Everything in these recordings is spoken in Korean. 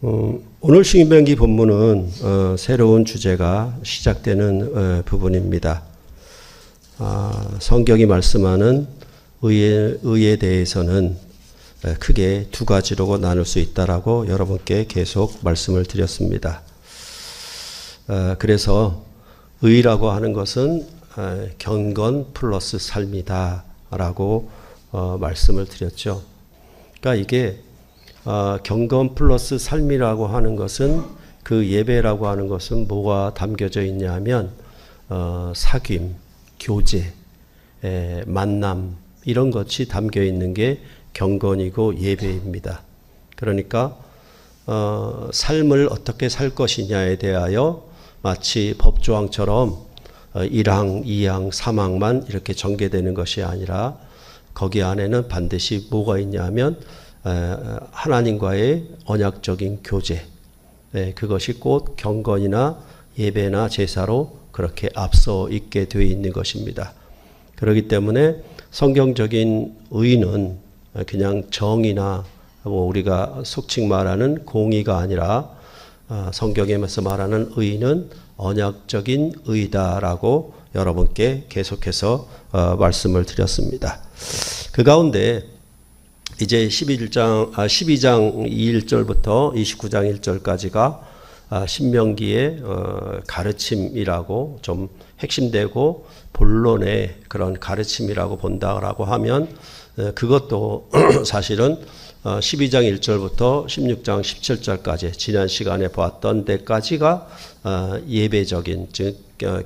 오늘 신명기 본문은 새로운 주제가 시작되는 부분입니다. 성경이 말씀하는 의에 대해서는 크게 두 가지로 나눌 수 있다라고 여러분께 계속 말씀을 드렸습니다. 그래서 의라고 하는 것은 경건 플러스 삶이다라고 말씀을 드렸죠. 그러니까 이게 경건 플러스 삶이라고 하는 것은, 그 예배라고 하는 것은 뭐가 담겨져 있냐 하면 사귐, 교제, 만남, 이런 것이 담겨 있는 게 경건이고 예배입니다. 그러니까 삶을 어떻게 살 것이냐에 대하여 마치 법조항처럼 1항, 2항, 3항만 이렇게 전개되는 것이 아니라 거기 안에는 반드시 뭐가 있냐 하면 하나님과의 언약적인 교제, 그것이 곧 경건이나 예배나 제사로 그렇게 앞서 있게 되어 있는 것입니다. 그렇기 때문에 성경적인 의는 그냥 정의나 우리가 속칭 말하는 공의가 아니라 성경에서 말하는 의는 언약적인 의다라고 여러분께 계속해서 말씀을 드렸습니다. 그 가운데 이제 12장 2절부터 29장 1절까지가 신명기의 가르침이라고 좀 핵심되고 본론의 그런 가르침이라고 본다라고 하면, 그것도 사실은 12장 1절부터 16장 17절까지 지난 시간에 보았던 데까지가 예배적인, 즉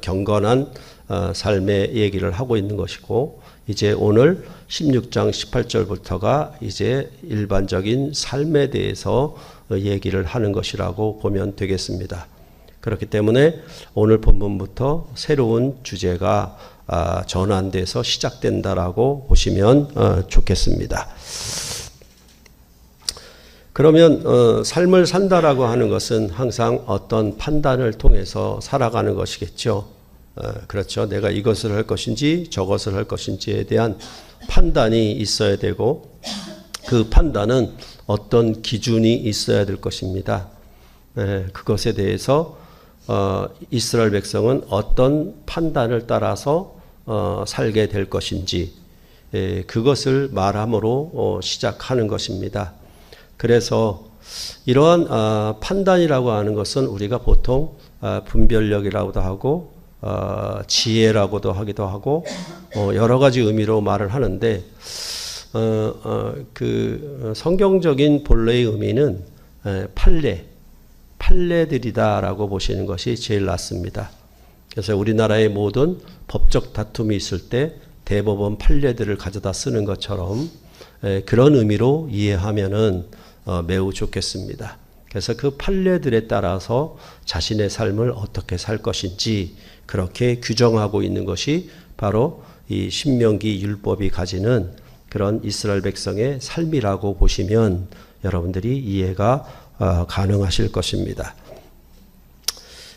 경건한 삶의 얘기를 하고 있는 것이고, 이제 오늘 16장 18절부터가 이제 일반적인 삶에 대해서 얘기를 하는 것이라고 보면 되겠습니다. 그렇기 때문에 오늘 본문부터 새로운 주제가 전환돼서 시작된다라고 보시면 좋겠습니다. 그러면 삶을 산다라고 하는 것은 항상 어떤 판단을 통해서 살아가는 것이겠죠. 그렇죠. 내가 이것을 할 것인지 저것을 할 것인지에 대한 판단이 있어야 되고, 그 판단은 어떤 기준이 있어야 될 것입니다. 그것에 대해서 이스라엘 백성은 어떤 판단을 따라서 살게 될 것인지, 그것을 말함으로 시작하는 것입니다. 그래서 이러한 판단이라고 하는 것은 우리가 보통 분별력이라고도 하고 지혜라고도 하기도 하고 여러 가지 의미로 말을 하는데, 그 성경적인 본래의 의미는 판례들이다라고 보시는 것이 제일 낫습니다. 그래서 우리나라의 모든 법적 다툼이 있을 때 대법원 판례들을 가져다 쓰는 것처럼 그런 의미로 이해하면은 매우 좋겠습니다. 그래서 그 판례들에 따라서 자신의 삶을 어떻게 살 것인지 그렇게 규정하고 있는 것이 바로 이 신명기 율법이 가지는 그런 이스라엘 백성의 삶이라고 보시면 여러분들이 이해가 가능하실 것입니다.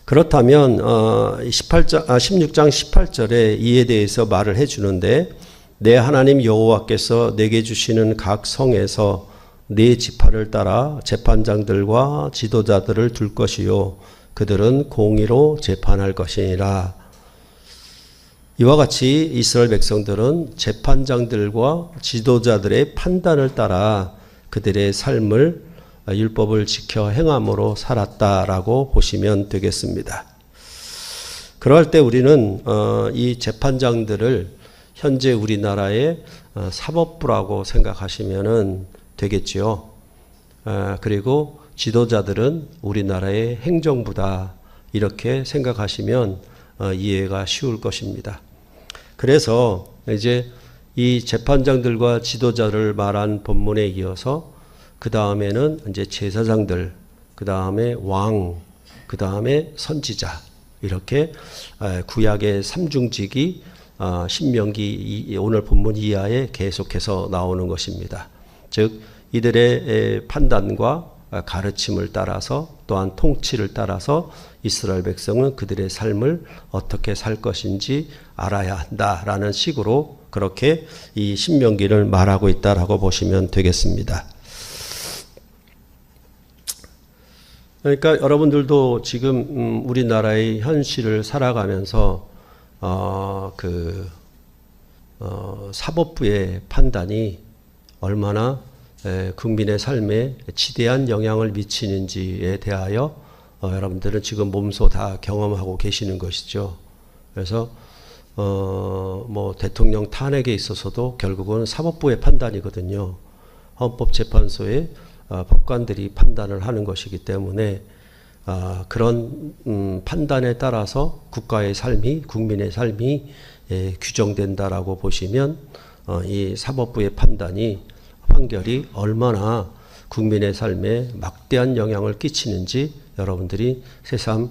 그렇다면 16장 18절에 이에 대해서 말을 해주는데, 내 하나님 여호와께서 내게 주시는 각 성에서 네 지파를 따라 재판장들과 지도자들을 둘 것이요 그들은 공의로 재판할 것이니라. 이와 같이 이스라엘 백성들은 재판장들과 지도자들의 판단을 따라 그들의 삶을 율법을 지켜 행함으로 살았다라고 보시면 되겠습니다. 그럴 때 우리는 이 재판장들을 현재 우리나라의 사법부라고 생각하시면 되겠지요. 그리고 지도자들은 우리나라의 행정부다, 이렇게 생각하시면 이해가 쉬울 것입니다. 그래서 이제 이 재판장들과 지도자를 말한 본문에 이어서 그 다음에는 이제 제사장들, 그 다음에 왕, 그 다음에 선지자, 이렇게 구약의 삼중직이 신명기 오늘 본문 이하에 계속해서 나오는 것입니다. 즉 이들의 판단과 가르침을 따라서, 또한 통치를 따라서 이스라엘 백성은 그들의 삶을 어떻게 살 것인지 알아야 한다라는 식으로 그렇게 이 신명기를 말하고 있다라고 보시면 되겠습니다. 그러니까 여러분들도 지금 우리나라의 현실을 살아가면서 사법부의 판단이 얼마나 국민의 삶에 지대한 영향을 미치는지에 대하여 여러분들은 지금 몸소 다 경험하고 계시는 것이죠. 그래서 뭐 대통령 탄핵에 있어서도 결국은 사법부의 판단이거든요. 헌법재판소의 법관들이 판단을 하는 것이기 때문에 그런 판단에 따라서 국가의 삶이, 국민의 삶이 규정된다라고 보시면 이 사법부의 판결이 얼마나 국민의 삶에 막대한 영향을 끼치는지 여러분들이 새삼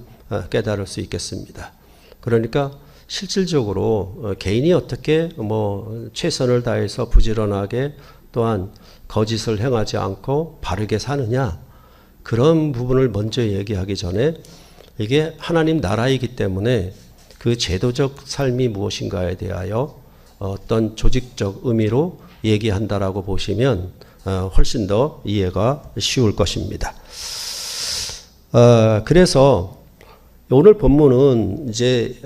깨달을 수 있겠습니다. 그러니까 실질적으로 개인이 어떻게 뭐 최선을 다해서 부지런하게 또한 거짓을 행하지 않고 바르게 사느냐, 그런 부분을 먼저 얘기하기 전에 이게 하나님 나라이기 때문에 그 제도적 삶이 무엇인가에 대하여 어떤 조직적 의미로 얘기한다라고 보시면 훨씬 더 이해가 쉬울 것입니다. 그래서 오늘 본문은 이제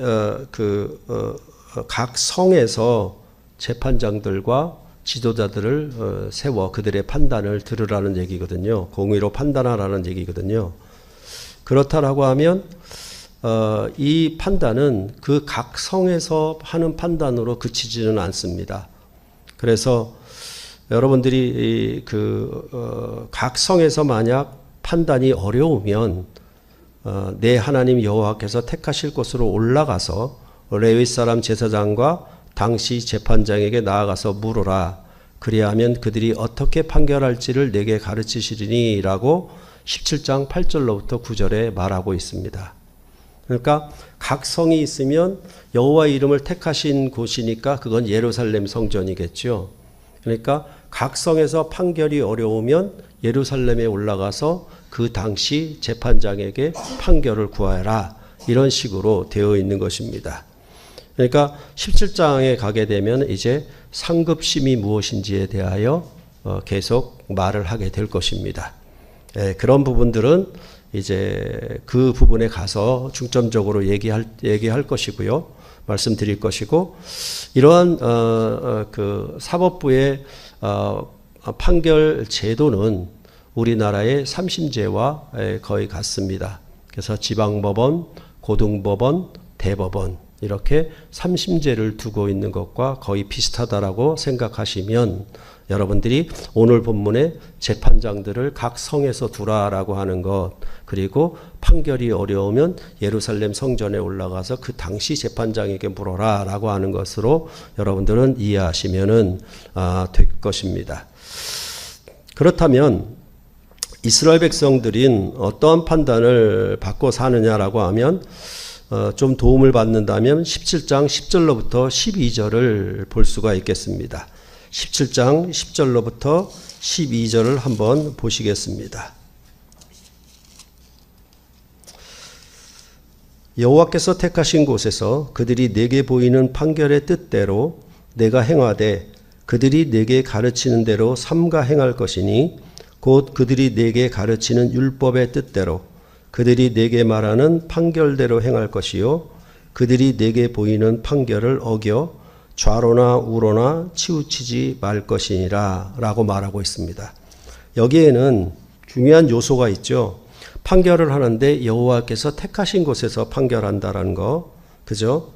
각 성에서 재판장들과 지도자들을 세워 그들의 판단을 들으라는 얘기거든요. 공의로 판단하라는 얘기거든요. 그렇다라고 하면 이 판단은 그 각 성에서 하는 판단으로 그치지는 않습니다. 그래서 여러분들이 각 성에서 만약 판단이 어려우면 내 하나님 여호와께서 택하실 곳으로 올라가서 레위 사람 제사장과 당시 재판장에게 나아가서 물어라. 그리하면 그들이 어떻게 판결할지를 내게 가르치시리니 라고 17장 8절로부터 9절에 말하고 있습니다. 그러니까 각 성이 있으면 여호와 이름을 택하신 곳이니까 그건 예루살렘 성전이겠죠. 그러니까 각 성에서 판결이 어려우면 예루살렘에 올라가서 그 당시 재판장에게 판결을 구하라. 이런 식으로 되어 있는 것입니다. 그러니까 17장에 가게 되면 이제 상급심이 무엇인지에 대하여 계속 말을 하게 될 것입니다. 그런 부분들은 이제 그 부분에 가서 중점적으로 얘기할 것이고요. 말씀드릴 것이고, 이러한 그 사법부의 판결 제도는 우리나라의 삼심제와 거의 같습니다. 그래서 지방법원, 고등법원, 대법원 이렇게 삼심제를 두고 있는 것과 거의 비슷하다라고 생각하시면 여러분들이 오늘 본문의 재판장들을 각 성에서 두라라고 하는 것, 그리고 판결이 어려우면 예루살렘 성전에 올라가서 그 당시 재판장에게 물어라라고 하는 것으로 여러분들은 이해하시면 될 것입니다. 그렇다면 이스라엘 백성들인 어떠한 판단을 받고 사느냐라고 하면 좀 도움을 받는다면 17장 10절로부터 12절을 볼 수가 있겠습니다. 17장 10절로부터 12절을 한번 보시겠습니다. 여호와께서 택하신 곳에서 그들이 내게 보이는 판결의 뜻대로 내가 행하되 그들이 내게 가르치는 대로 삼가 행할 것이니 곧 그들이 내게 가르치는 율법의 뜻대로 그들이 내게 말하는 판결대로 행할 것이요 그들이 내게 보이는 판결을 어겨 좌로나 우로나 치우치지 말 것이니라 라고 말하고 있습니다. 여기에는 중요한 요소가 있죠. 판결을 하는데 여호와께서 택하신 곳에서 판결한다라는 거, 그죠?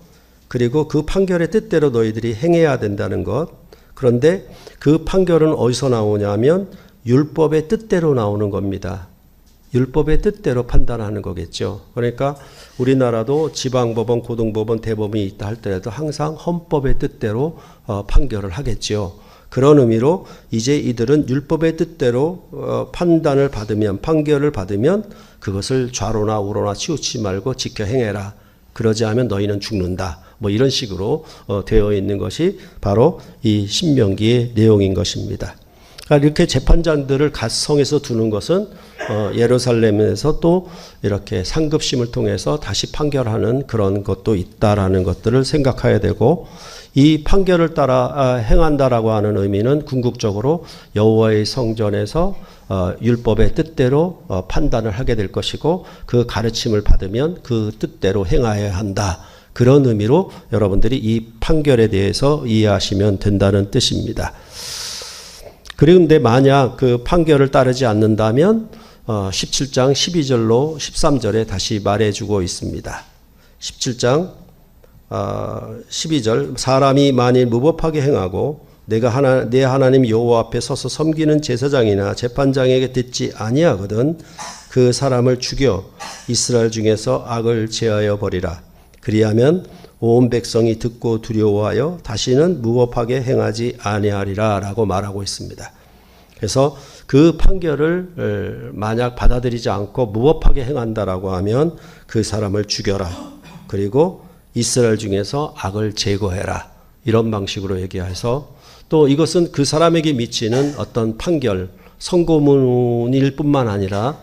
그리고 그 판결의 뜻대로 너희들이 행해야 된다는 것. 그런데 그 판결은 어디서 나오냐면 율법의 뜻대로 나오는 겁니다. 율법의 뜻대로 판단하는 거겠죠. 그러니까 우리나라도 지방법원, 고등법원, 대법원이 있다 할때라도 항상 헌법의 뜻대로 판결을 하겠죠. 그런 의미로 이제 이들은 율법의 뜻대로 판단을 받으면, 판결을 받으면 그것을 좌로나 우로나 치우치지 말고 지켜 행해라. 그러지 않으면 너희는 죽는다. 뭐 이런 식으로 되어 있는 것이 바로 이 신명기의 내용인 것입니다. 그러니까 이렇게 재판장들을 각 성에서 두는 것은 예루살렘에서 또 이렇게 상급심을 통해서 다시 판결하는 그런 것도 있다라는 것들을 생각해야 되고, 이 판결을 따라 행한다라고 하는 의미는 궁극적으로 여호와의 성전에서 율법의 뜻대로 판단을 하게 될 것이고, 그 가르침을 받으면 그 뜻대로 행하여야 한다. 그런 의미로 여러분들이 이 판결에 대해서 이해하시면 된다는 뜻입니다. 그런데 만약 그 판결을 따르지 않는다면 17장 12절로 13절에 다시 말해주고 있습니다. 17장 12절, 사람이 만일 무법하게 행하고 내가 내 하나님 여호와 앞에 서서 섬기는 제사장이나 재판장에게 듣지 아니하거든 그 사람을 죽여 이스라엘 중에서 악을 제하여 버리라. 그리하면 온 백성이 듣고 두려워하여 다시는 무법하게 행하지 아니하리라 라고 말하고 있습니다. 그래서 그 판결을 만약 받아들이지 않고 무법하게 행한다라고 하면 그 사람을 죽여라. 그리고 이스라엘 중에서 악을 제거해라. 이런 방식으로 얘기해서, 또 이것은 그 사람에게 미치는 어떤 판결, 선고문일 뿐만 아니라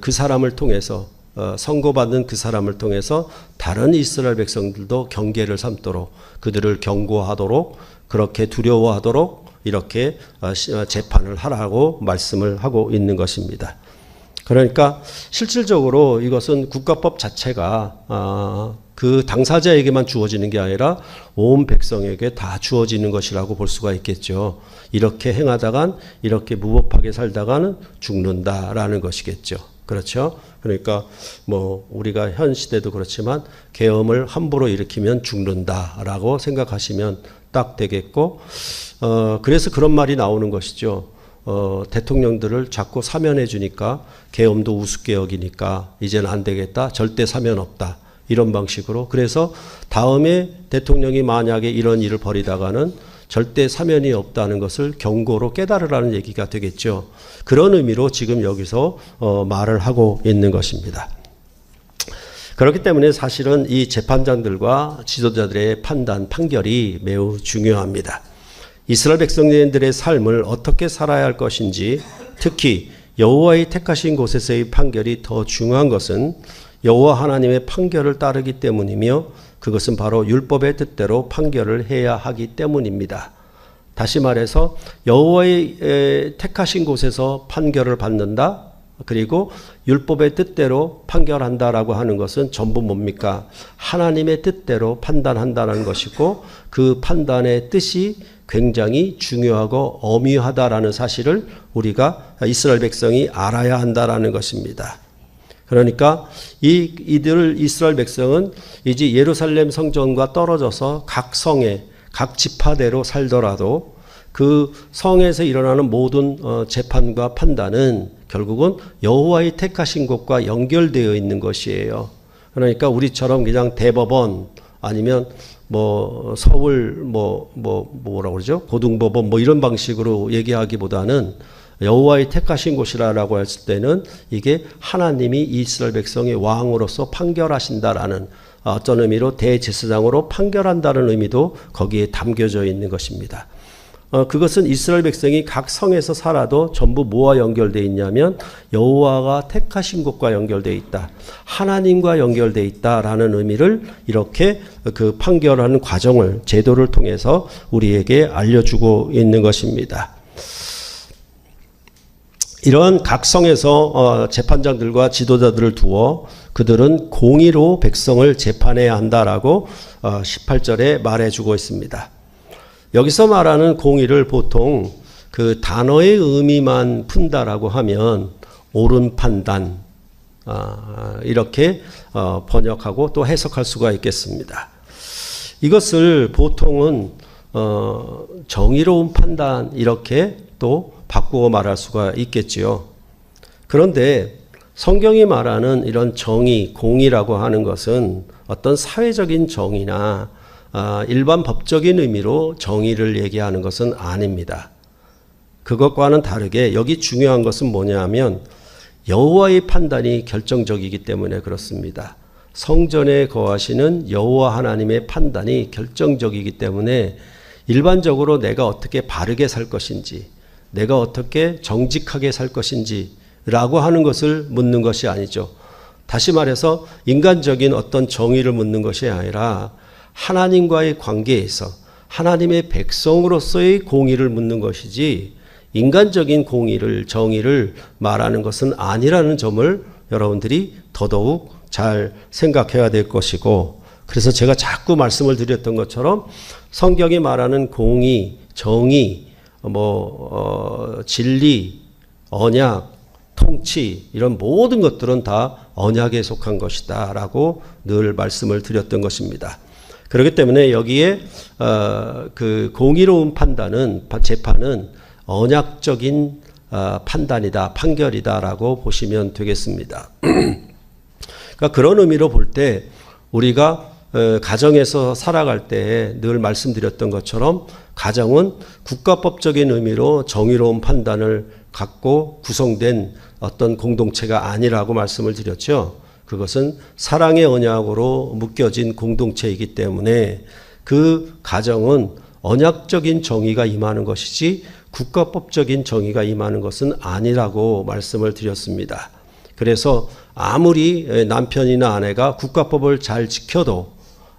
그 사람을 통해서 선고받는 그 사람을 통해서 다른 이스라엘 백성들도 경계를 삼도록, 그들을 경고하도록, 그렇게 두려워하도록 이렇게 재판을 하라고 말씀을 하고 있는 것입니다. 그러니까 실질적으로 이것은 국가법 자체가 그 당사자에게만 주어지는 게 아니라 온 백성에게 다 주어지는 것이라고 볼 수가 있겠죠. 이렇게 행하다간, 이렇게 무법하게 살다가는 죽는다라는 것이겠죠. 그렇죠? 그러니까 뭐 우리가 현 시대도 그렇지만 계엄을 함부로 일으키면 죽는다라고 생각하시면 딱 되겠고, 그래서 그런 말이 나오는 것이죠. 대통령들을 자꾸 사면해 주니까 계엄도 우습게 여기니까 이제는 안 되겠다. 절대 사면 없다. 이런 방식으로. 그래서 다음에 대통령이 만약에 이런 일을 벌이다가는 절대 사면이 없다는 것을 경고로 깨달으라는 얘기가 되겠죠. 그런 의미로 지금 여기서 말을 하고 있는 것입니다. 그렇기 때문에 사실은 이 재판장들과 지도자들의 판결이 매우 중요합니다. 이스라엘 백성들의 삶을 어떻게 살아야 할 것인지, 특히 여호와의 택하신 곳에서의 판결이 더 중요한 것은 여호와 하나님의 판결을 따르기 때문이며, 그것은 바로 율법의 뜻대로 판결을 해야 하기 때문입니다. 다시 말해서 여호와의 택하신 곳에서 판결을 받는다. 그리고 율법의 뜻대로 판결한다라고 하는 것은 전부 뭡니까? 하나님의 뜻대로 판단한다는 것이고, 그 판단의 뜻이 굉장히 중요하고 엄유하다라는 사실을 우리가 이스라엘 백성이 알아야 한다라는 것입니다. 그러니까 이들 이스라엘 백성은 이제 예루살렘 성전과 떨어져서 각 성에 각 지파대로 살더라도 그 성에서 일어나는 모든 재판과 판단은 결국은 여호와의 택하신 곳과 연결되어 있는 것이에요. 그러니까 우리처럼 그냥 대법원 아니면 뭐 서울 뭐라고 그러죠? 고등법원 뭐 이런 방식으로 얘기하기보다는 여호와의 택하신 곳이라고 했을 때는 이게 하나님이 이스라엘 백성의 왕으로서 판결하신다라는 어떤 의미로 대제사장으로 판결한다는 의미도 거기에 담겨져 있는 것입니다. 그것은 이스라엘 백성이 각 성에서 살아도 전부 뭐와 연결되어 있냐면 여호와가 택하신 곳과 연결되어 있다. 하나님과 연결되어 있다라는 의미를 이렇게 그 판결하는 과정을, 제도를 통해서 우리에게 알려주고 있는 것입니다. 이러한 각 성에서 재판장들과 지도자들을 두어 그들은 공의로 백성을 재판해야 한다라고 18절에 말해주고 있습니다. 여기서 말하는 공의를 보통 그 단어의 의미만 푼다라고 하면 옳은 판단, 이렇게 번역하고 또 해석할 수가 있겠습니다. 이것을 보통은 정의로운 판단 이렇게 또 바꾸어 말할 수가 있겠지요. 그런데 성경이 말하는 이런 정의, 공의라고 하는 것은 어떤 사회적인 정의나 일반 법적인 의미로 정의를 얘기하는 것은 아닙니다. 그것과는 다르게 여기 중요한 것은 뭐냐 하면 여호와의 판단이 결정적이기 때문에 그렇습니다. 성전에 거하시는 여호와 하나님의 판단이 결정적이기 때문에 일반적으로 내가 어떻게 바르게 살 것인지, 내가 어떻게 정직하게 살 것인지라고 하는 것을 묻는 것이 아니죠. 다시 말해서 인간적인 어떤 정의를 묻는 것이 아니라 하나님과의 관계에서 하나님의 백성으로서의 공의를 묻는 것이지 인간적인 공의를, 정의를 말하는 것은 아니라는 점을 여러분들이 더더욱 잘 생각해야 될 것이고, 그래서 제가 자꾸 말씀을 드렸던 것처럼 성경이 말하는 공의, 정의, 진리, 언약, 통치 이런 모든 것들은 다 언약에 속한 것이다 라고 늘 말씀을 드렸던 것입니다. 그렇기 때문에 여기에 그 공의로운 판단은, 재판은 언약적인 판단이다, 판결이다 라고 보시면 되겠습니다. 그러니까 그런 의미로 볼 때 우리가 가정에서 살아갈 때 늘 말씀드렸던 것처럼 가정은 국가법적인 의미로 정의로운 판단을 갖고 구성된 어떤 공동체가 아니라고 말씀을 드렸죠. 그것은 사랑의 언약으로 묶여진 공동체이기 때문에 그 가정은 언약적인 정의가 임하는 것이지 국가법적인 정의가 임하는 것은 아니라고 말씀을 드렸습니다. 그래서 아무리 남편이나 아내가 국가법을 잘 지켜도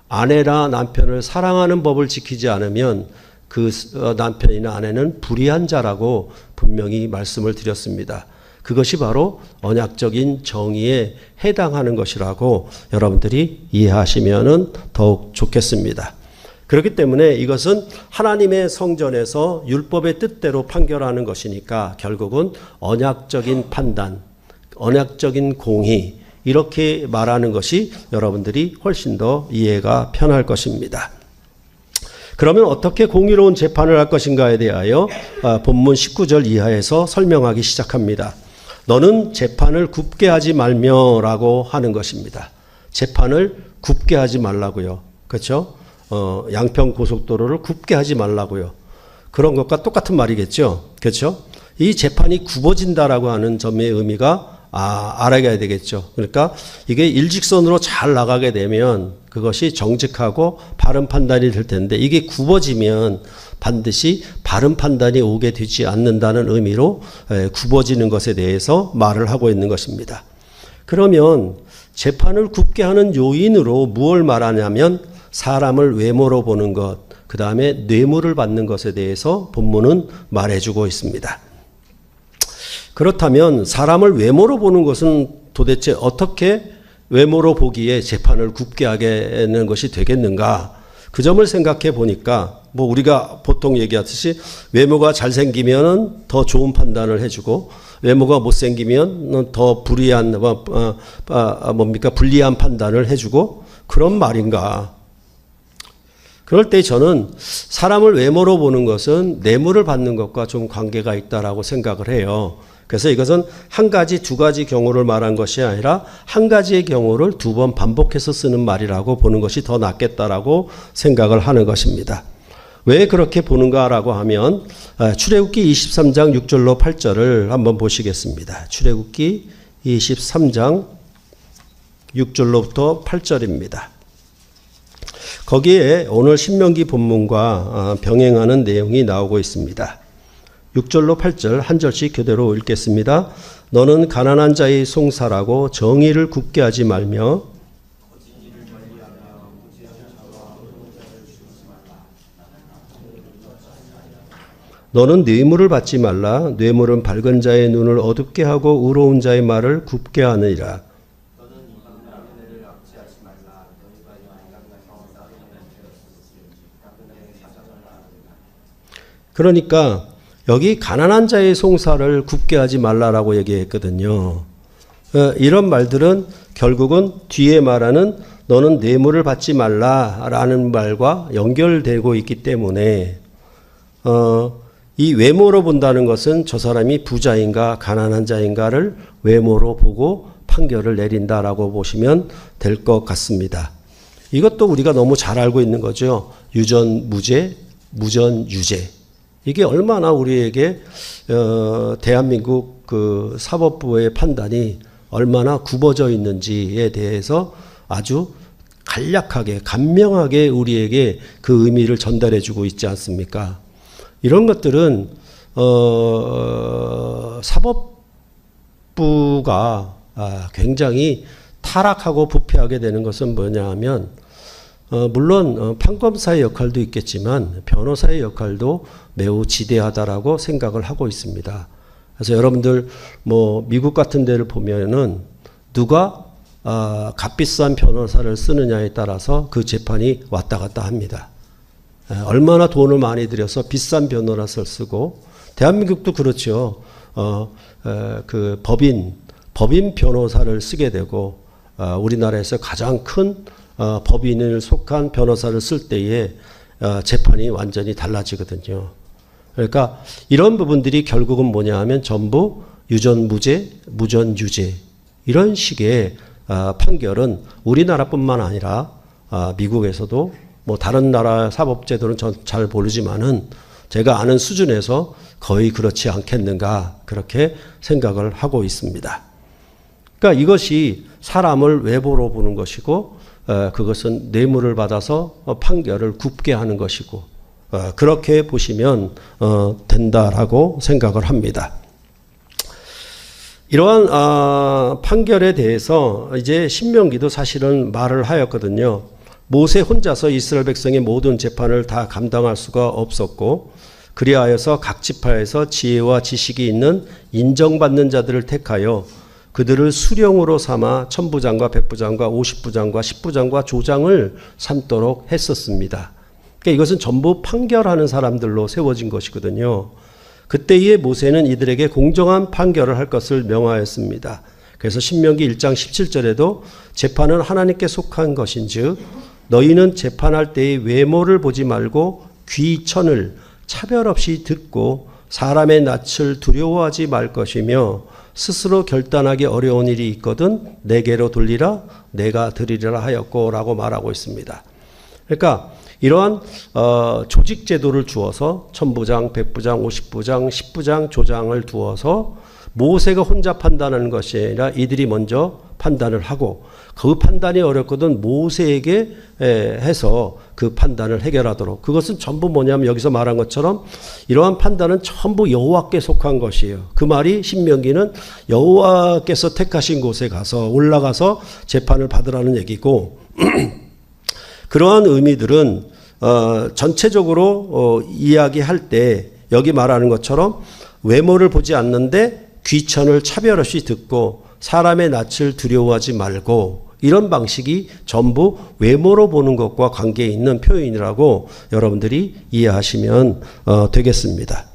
아내나 남편을 사랑하는 법을 지키지 않으면 그 남편이나 아내는 불의한 자라고 분명히 말씀을 드렸습니다. 그것이 바로 언약적인 정의에 해당하는 것이라고 여러분들이 이해하시면 더욱 좋겠습니다. 그렇기 때문에 이것은 하나님의 성전에서 율법의 뜻대로 판결하는 것이니까 결국은 언약적인 판단, 언약적인 공의 이렇게 말하는 것이 여러분들이 훨씬 더 이해가 편할 것입니다. 그러면 어떻게 공의로운 재판을 할 것인가에 대하여 본문 19절 이하에서 설명하기 시작합니다. 너는 재판을 굽게 하지 말며라고 하는 것입니다. 재판을 굽게 하지 말라고요. 그렇죠? 양평 고속도로를 굽게 하지 말라고요. 그런 것과 똑같은 말이겠죠. 그렇죠? 이 재판이 굽어진다라고 하는 점의 의미가 알아야 되겠죠. 그러니까 이게 일직선으로 잘 나가게 되면 그것이 정직하고 바른 판단이 될 텐데 이게 굽어지면 반드시 바른 판단이 오게 되지 않는다는 의미로 굽어지는 것에 대해서 말을 하고 있는 것입니다. 그러면 재판을 굽게 하는 요인으로 무엇을 말하냐면 사람을 외모로 보는 것, 그 다음에 뇌물을 받는 것에 대해서 본문은 말해주고 있습니다. 그렇다면 사람을 외모로 보는 것은 도대체 어떻게 외모로 보기에 재판을 굽게 하게 하는 것이 되겠는가? 그 점을 생각해 보니까 우리가 보통 얘기하듯이 외모가 잘생기면 더 좋은 판단을 해주고 외모가 못생기면 더 불리한 판단을 해주고 그런 말인가? 그럴 때 저는 사람을 외모로 보는 것은 뇌물을 받는 것과 좀 관계가 있다라고 생각을 해요. 그래서 이것은 한 가지, 두 가지 경우를 말한 것이 아니라 한 가지의 경우를 두 번 반복해서 쓰는 말이라고 보는 것이 더 낫겠다라고 생각을 하는 것입니다. 왜 그렇게 보는가라고 하면 출애굽기 23장 6절로 8절을 한번 보시겠습니다. 출애굽기 23장 6절로부터 8절입니다. 거기에 오늘 신명기 본문과 병행하는 내용이 나오고 있습니다. 6절로 8절 한 절씩 그대로 읽겠습니다. 너는 가난한 자의 송사라고 정의를 굽게 하지 말며 너는 뇌물을 받지 말라. 뇌물은 밝은 자의 눈을 어둡게 하고 의로운 자의 말을 굽게 하느니라. 그러니까 여기 가난한 자의 송사를 굽게 하지 말라라고 얘기했거든요. 이런 말들은 결국은 뒤에 말하는 너는 뇌물을 받지 말라라는 말과 연결되고 있기 때문에 이 외모로 본다는 것은 저 사람이 부자인가 가난한 자인가를 외모로 보고 판결을 내린다라고 보시면 될 것 같습니다. 이것도 우리가 너무 잘 알고 있는 거죠. 유전무죄, 무전유죄. 이게 얼마나 우리에게 대한민국 그 사법부의 판단이 얼마나 굽어져 있는지에 대해서 아주 간략하게 간명하게 우리에게 그 의미를 전달해 주고 있지 않습니까? 이런 것들은 사법부가 굉장히 타락하고 부패하게 되는 것은 뭐냐 하면 물론 판검사의 역할도 있겠지만 변호사의 역할도 매우 지대하다라고 생각을 하고 있습니다. 그래서 여러분들 뭐 미국 같은 데를 보면은 누가 값비싼 변호사를 쓰느냐에 따라서 그 재판이 왔다 갔다 합니다. 얼마나 돈을 많이 들여서 비싼 변호사를 쓰고, 대한민국도 그렇죠. 그 법인 변호사를 쓰게 되고, 우리나라에서 가장 큰 법인을 속한 변호사를 쓸 때에 재판이 완전히 달라지거든요. 그러니까 이런 부분들이 결국은 뭐냐 하면 전부 유전무죄, 무전유죄 이런 식의 판결은 우리나라뿐만 아니라 미국에서도 뭐 다른 나라 사법제도는 전 잘 모르지만은 제가 아는 수준에서 거의 그렇지 않겠는가 그렇게 생각을 하고 있습니다. 그러니까 이것이 사람을 외모로 보는 것이고 그것은 뇌물을 받아서 판결을 굽게 하는 것이고 그렇게 보시면 된다라고 생각을 합니다. 이러한 판결에 대해서 이제 신명기도 사실은 말을 하였거든요. 모세 혼자서 이스라엘 백성의 모든 재판을 다 감당할 수가 없었고 그리하여서 각 지파에서 지혜와 지식이 있는 인정받는 자들을 택하여 그들을 수령으로 삼아 천부장과 백부장과 50부장과 10부장과 조장을 삼도록 했었습니다. 그러니까 이것은 전부 판결하는 사람들로 세워진 것이거든요. 그때의 모세는 이들에게 공정한 판결을 할 것을 명하였습니다. 그래서 신명기 1장 17절에도 재판은 하나님께 속한 것인즉 너희는 재판할 때의 외모를 보지 말고 귀천을 차별 없이 듣고 사람의 낯을 두려워하지 말 것이며 스스로 결단하기 어려운 일이 있거든 내게로 돌리라 내가 드리리라 하였고 라고 말하고 있습니다. 그러니까 이러한 조직 제도를 두어서 천부장, 백부장, 50부장, 10부장, 조장을 두어서 모세가 혼자 판단하는 것이 아니라 이들이 먼저 판단을 하고 그 판단이 어렵거든 모세에게 해서 그 판단을 해결하도록 그것은 전부 뭐냐면 여기서 말한 것처럼 이러한 판단은 전부 여호와께 속한 것이에요. 그 말이 신명기는 여호와께서 택하신 곳에 가서 올라가서 재판을 받으라는 얘기고 그러한 의미들은 전체적으로 이야기할 때 여기 말하는 것처럼 외모를 보지 않는데 귀천을 차별 없이 듣고 사람의 낯을 두려워하지 말고 이런 방식이 전부 외모로 보는 것과 관계 있는 표현이라고 여러분들이 이해하시면 되겠습니다.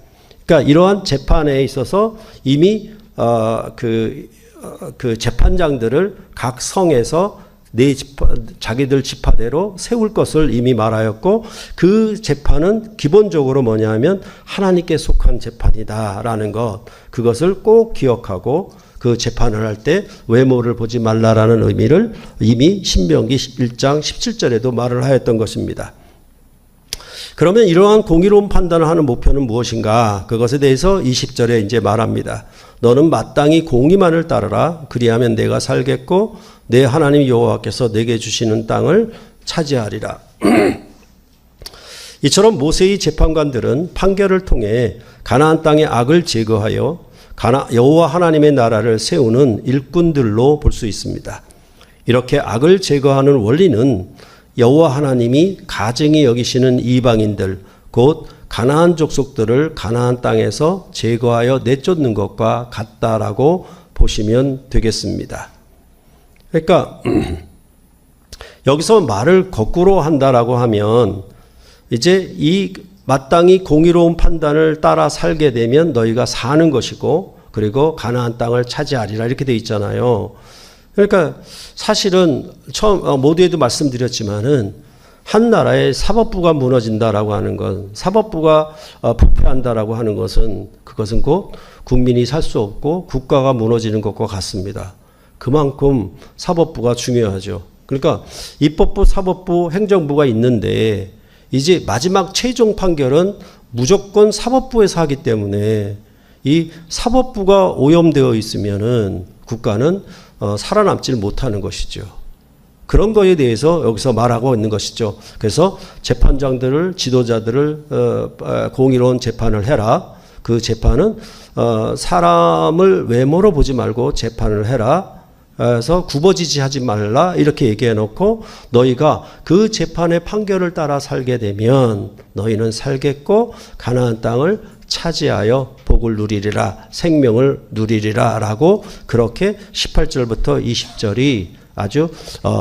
그러니까 이러한 재판에 있어서 이미 그 재판장들을 각 성에서 자기들 지파대로 세울 것을 이미 말하였고 그 재판은 기본적으로 뭐냐면 하나님께 속한 재판이다라는 것 그것을 꼭 기억하고 그 재판을 할 때 외모를 보지 말라라는 의미를 이미 신명기 1장 17절에도 말을 하였던 것입니다. 그러면 이러한 공의로운 판단을 하는 목표는 무엇인가? 그것에 대해서 20절에 이제 말합니다. 너는 마땅히 공의만을 따르라. 그리하면 내가 살겠고 내 하나님 여호와께서 내게 주시는 땅을 차지하리라. 이처럼 모세의 재판관들은 판결을 통해 가나안 땅의 악을 제거하여 여호와 하나님의 나라를 세우는 일꾼들로 볼 수 있습니다. 이렇게 악을 제거하는 원리는 여호와 하나님이 가증히 여기시는 이방인들 곧 가나안 족속들을 가나안 땅에서 제거하여 내쫓는 것과 같다라고 보시면 되겠습니다. 그러니까 여기서 말을 거꾸로 한다라고 하면 이제 이 마땅히 공의로운 판단을 따라 살게 되면 너희가 사는 것이고 그리고 가나안 땅을 차지하리라 이렇게 돼 있잖아요. 그러니까 사실은 처음 모두에도 말씀드렸지만은 한 나라의 사법부가 무너진다라고 하는 건 사법부가 부패한다라고 하는 것은 그것은 곧 국민이 살 수 없고 국가가 무너지는 것과 같습니다. 그만큼 사법부가 중요하죠. 그러니까 입법부, 사법부, 행정부가 있는데 이제 마지막 최종 판결은 무조건 사법부에서 하기 때문에 이 사법부가 오염되어 있으면은 국가는 살아남질 못하는 것이죠. 그런 거에 대해서 여기서 말하고 있는 것이죠. 그래서 재판장들을 지도자들을 공의로운 재판을 해라. 그 재판은 사람을 외모로 보지 말고 재판을 해라. 그래서 굽어지지 하지 말라 이렇게 얘기해 놓고 너희가 그 재판의 판결을 따라 살게 되면 너희는 살겠고 가나안 땅을 차지하여 복을 누리리라 생명을 누리리라 라고 그렇게 18절부터 20절이 아주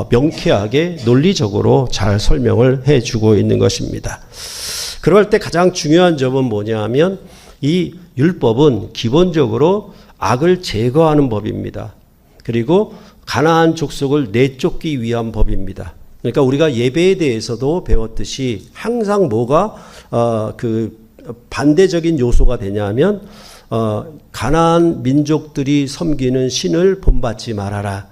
명쾌하게 논리적으로 잘 설명을 해주고 있는 것입니다. 그럴 때 가장 중요한 점은 뭐냐면 이 율법은 기본적으로 악을 제거하는 법입니다. 그리고 가나안 족속을 내쫓기 위한 법입니다. 그러니까 우리가 예배에 대해서도 배웠듯이 항상 뭐가 그 반대적인 요소가 되냐면 가나안 민족들이 섬기는 신을 본받지 말아라.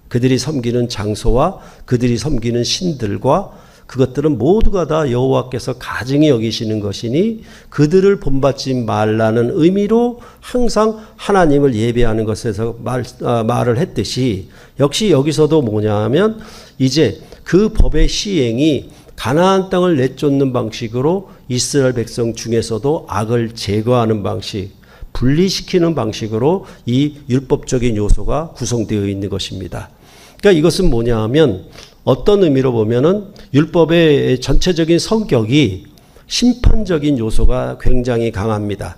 그들이 섬기는 장소와 그들이 섬기는 신들과 그것들은 모두가 다 여호와께서 가증히 여기시는 것이니 그들을 본받지 말라는 의미로 항상 하나님을 예배하는 것에서 말을 했듯이 역시 여기서도 뭐냐 하면 이제 그 법의 시행이 가나안 땅을 내쫓는 방식으로 이스라엘 백성 중에서도 악을 제거하는 방식, 분리시키는 방식으로 이 율법적인 요소가 구성되어 있는 것입니다. 그러니까 이것은 뭐냐 하면 어떤 의미로 보면은 율법의 전체적인 성격이 심판적인 요소가 굉장히 강합니다.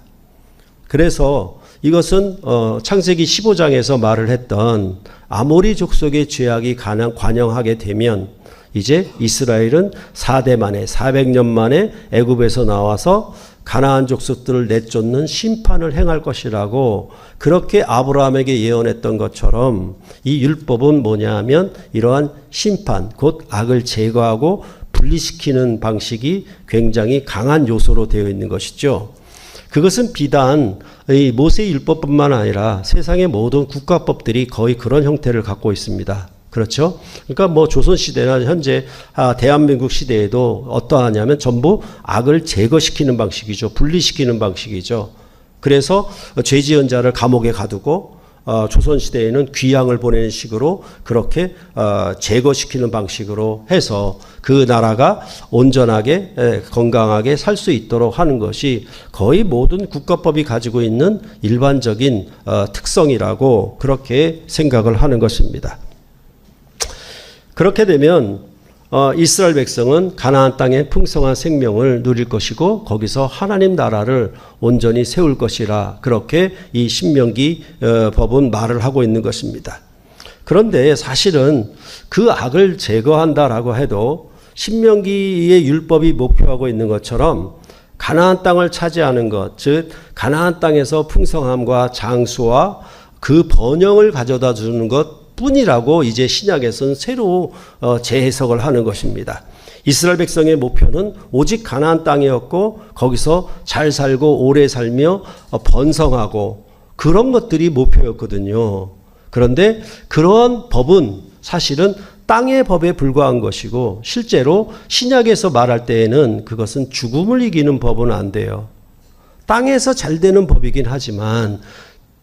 그래서 이것은 창세기 15장에서 말을 했던 아모리 족속의 죄악이 관영하게 되면 이제 이스라엘은 4대 만에 400년 만에 애굽에서 나와서 가나안 족속들을 내쫓는 심판을 행할 것이라고 그렇게 아브라함에게 예언했던 것처럼 이 율법은 뭐냐면 이러한 심판 곧 악을 제거하고 분리시키는 방식이 굉장히 강한 요소로 되어 있는 것이죠. 그것은 비단 이 모세 율법뿐만 아니라 세상의 모든 국가법들이 거의 그런 형태를 갖고 있습니다. 그렇죠? 그러니까 뭐 조선시대나 현재 대한민국 시대에도 어떠하냐면 전부 악을 제거시키는 방식이죠. 분리시키는 방식이죠. 그래서 죄 지은 자를 감옥에 가두고 조선시대에는 귀양을 보내는 식으로 그렇게 제거시키는 방식으로 해서 그 나라가 온전하게 건강하게 살 수 있도록 하는 것이 거의 모든 국가법이 가지고 있는 일반적인 특성이라고 그렇게 생각을 하는 것입니다. 그렇게 되면 이스라엘 백성은 가나안 땅의 풍성한 생명을 누릴 것이고 거기서 하나님 나라를 온전히 세울 것이라 그렇게 이 신명기 법은 말을 하고 있는 것입니다. 그런데 사실은 그 악을 제거한다라고 해도 신명기의 율법이 목표하고 있는 것처럼 가나안 땅을 차지하는 것, 즉 가나안 땅에서 풍성함과 장수와 그 번영을 가져다 주는 것 뿐이라고 이제 신약에서는 새로 재해석을 하는 것입니다. 이스라엘 백성의 목표는 오직 가나안 땅이었고 거기서 잘 살고 오래 살며 번성하고 그런 것들이 목표였거든요. 그런데 그러한 법은 사실은 땅의 법에 불과한 것이고 실제로 신약에서 말할 때에는 그것은 죽음을 이기는 법은 안 돼요. 땅에서 잘 되는 법이긴 하지만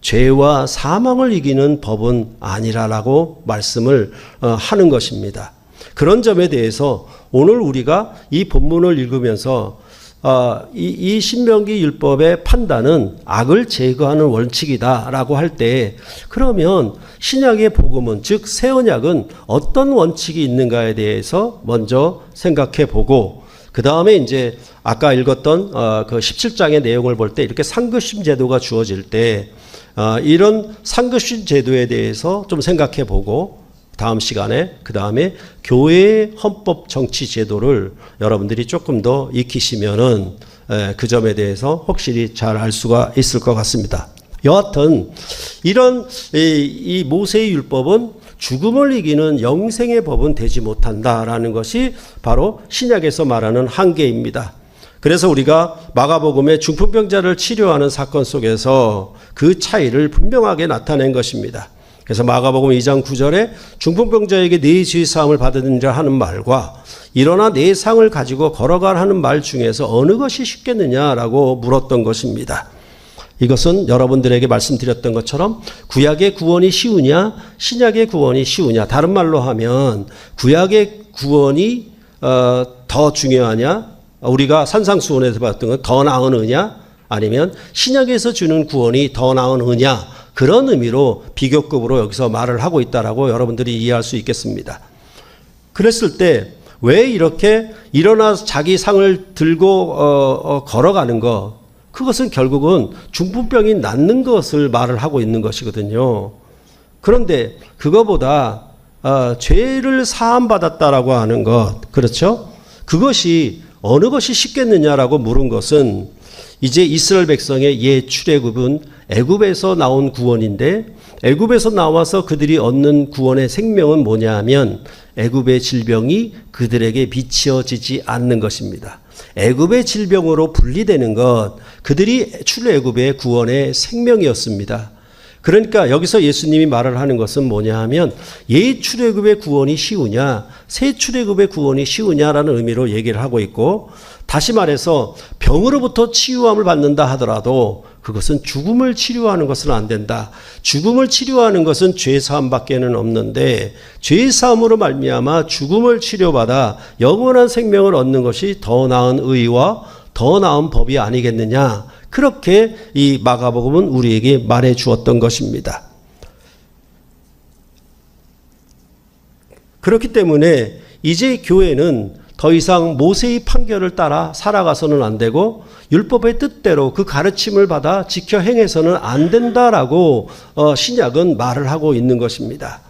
죄와 사망을 이기는 법은 아니라라고 말씀을 하는 것입니다. 그런 점에 대해서 오늘 우리가 이 본문을 읽으면서 이 신명기 율법의 판단은 악을 제거하는 원칙이다라고 할 때 그러면 신약의 복음은 즉 새 언약은 어떤 원칙이 있는가에 대해서 먼저 생각해 보고 그 다음에 이제 아까 읽었던 그 17장의 내용을 볼 때 이렇게 상급심 제도가 주어질 때 이런 상급심 제도에 대해서 좀 생각해 보고 다음 시간에 그 다음에 교회의 헌법 정치 제도를 여러분들이 조금 더 익히시면은 그 점에 대해서 확실히 잘 알 수가 있을 것 같습니다. 여하튼 이런 이 모세의 율법은 죽음을 이기는 영생의 법은 되지 못한다라는 것이 바로 신약에서 말하는 한계입니다. 그래서 우리가 마가복음의 중풍병자를 치료하는 사건 속에서 그 차이를 분명하게 나타낸 것입니다. 그래서 마가복음 2장 9절에 중풍병자에게 네 죄 사함을 받으리라 하는 말과 일어나 네 상을 가지고 걸어가라 하는 말 중에서 어느 것이 쉽겠느냐라고 물었던 것입니다. 이것은 여러분들에게 말씀드렸던 것처럼 구약의 구원이 쉬우냐 신약의 구원이 쉬우냐, 다른 말로 하면 구약의 구원이 더 중요하냐, 우리가 산상수훈에서 봤던 건 더 나은 의냐 아니면 신약에서 주는 구원이 더 나은 의냐, 그런 의미로 비교급으로 여기서 말을 하고 있다라고 여러분들이 이해할 수 있겠습니다. 그랬을 때 왜 이렇게 일어나서 자기 상을 들고 걸어가는 것, 그것은 결국은 중풍병이 낫는 것을 말을 하고 있는 것이거든요. 그런데 그거보다 죄를 사함받았다라고 하는 것, 그렇죠? 그것이 어느 것이 쉽겠느냐라고 물은 것은 이제 이스라엘 백성의 옛 출애굽은 애굽에서 나온 구원인데, 애굽에서 나와서 그들이 얻는 구원의 생명은 뭐냐 하면 애굽의 질병이 그들에게 비치어지지 않는 것입니다. 애굽의 질병으로 분리되는 것, 그들이 출애굽의 구원의 생명이었습니다. 그러니까 여기서 예수님이 말을 하는 것은 뭐냐 하면 옛 출애굽의 구원이 쉬우냐, 새 출애굽의 구원이 쉬우냐라는 의미로 얘기를 하고 있고, 다시 말해서 병으로부터 치유함을 받는다 하더라도 그것은 죽음을 치료하는 것은 안 된다. 죽음을 치료하는 것은 죄사함밖에는 없는데, 죄사함으로 말미암아 죽음을 치료받아 영원한 생명을 얻는 것이 더 나은 의와 더 나은 법이 아니겠느냐. 그렇게 이 마가복음은 우리에게 말해 주었던 것입니다. 그렇기 때문에 이제 교회는 더 이상 모세의 판결을 따라 살아가서는 안 되고 율법의 뜻대로 그 가르침을 받아 지켜 행해서는 안 된다라고 신약은 말을 하고 있는 것입니다.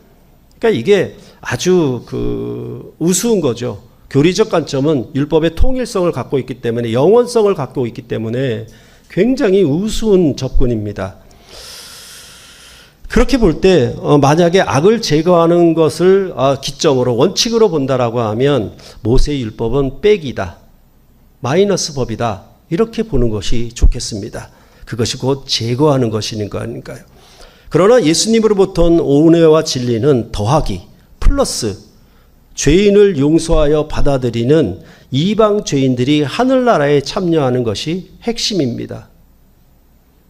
그러니까 이게 아주 우스운 거죠. 교리적 관점은 율법의 통일성을 갖고 있기 때문에, 영원성을 갖고 있기 때문에 굉장히 우스운 접근입니다. 그렇게 볼 때 만약에 악을 제거하는 것을 기점으로 원칙으로 본다라고 하면 모세의 율법은 빽이다, 마이너스 법이다, 이렇게 보는 것이 좋겠습니다. 그것이 곧 제거하는 것인 거 아닌가요? 그러나 예수님으로부터 온 은혜와 진리는 더하기, 플러스 죄인을 용서하여 받아들이는 이방 죄인들이 하늘나라에 참여하는 것이 핵심입니다.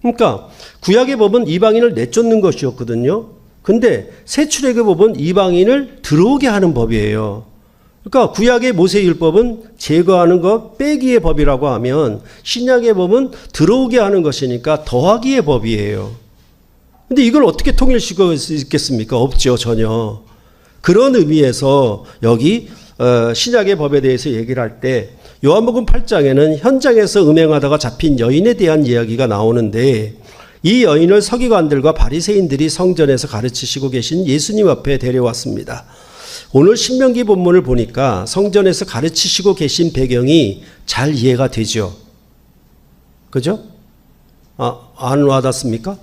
그러니까 구약의 법은 이방인을 내쫓는 것이었거든요. 근데 새 출애굽의 법은 이방인을 들어오게 하는 법이에요. 그러니까 구약의 모세율법은 제거하는 것, 빼기의 법이라고 하면 신약의 법은 들어오게 하는 것이니까 더하기의 법이에요. 근데 이걸 어떻게 통일시킬 수 있겠습니까? 없죠, 전혀. 그런 의미에서 여기 신약의 법에 대해서 얘기를 할 때 요한복음 8장에는 현장에서 음행하다가 잡힌 여인에 대한 이야기가 나오는데, 이 여인을 서기관들과 바리새인들이 성전에서 가르치시고 계신 예수님 앞에 데려왔습니다. 오늘 신명기 본문을 보니까 성전에서 가르치시고 계신 배경이 잘 이해가 되죠. 그죠? 안 와닿습니까?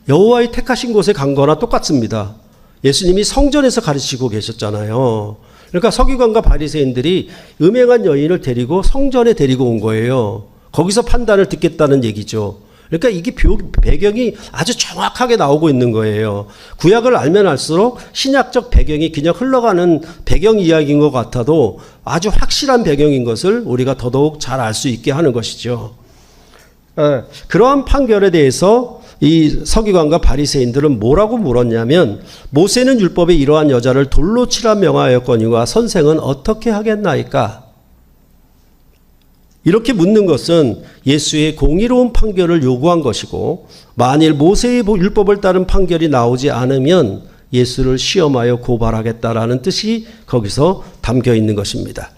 여호와의 택하신 곳에 간 거나 똑같습니다. 예수님이 성전에서 가르치고 계셨잖아요. 그러니까 서기관과 바리새인들이 음행한 여인을 데리고 성전에 데리고 온 거예요. 거기서 판단을 듣겠다는 얘기죠. 그러니까 이게 배경이 아주 정확하게 나오고 있는 거예요. 구약을 알면 알수록 신약적 배경이 그냥 흘러가는 배경 이야기인 것 같아도 아주 확실한 배경인 것을 우리가 더더욱 잘 알 수 있게 하는 것이죠. 그러한 판결에 대해서 이 서기관과 바리새인들은 뭐라고 물었냐면, 모세는 율법에 이러한 여자를 돌로 치라 명하였거니와 선생은 어떻게 하겠나이까? 이렇게 묻는 것은 예수의 공의로운 판결을 요구한 것이고, 만일 모세의 율법을 따른 판결이 나오지 않으면 예수를 시험하여 고발하겠다라는 뜻이 거기서 담겨 있는 것입니다.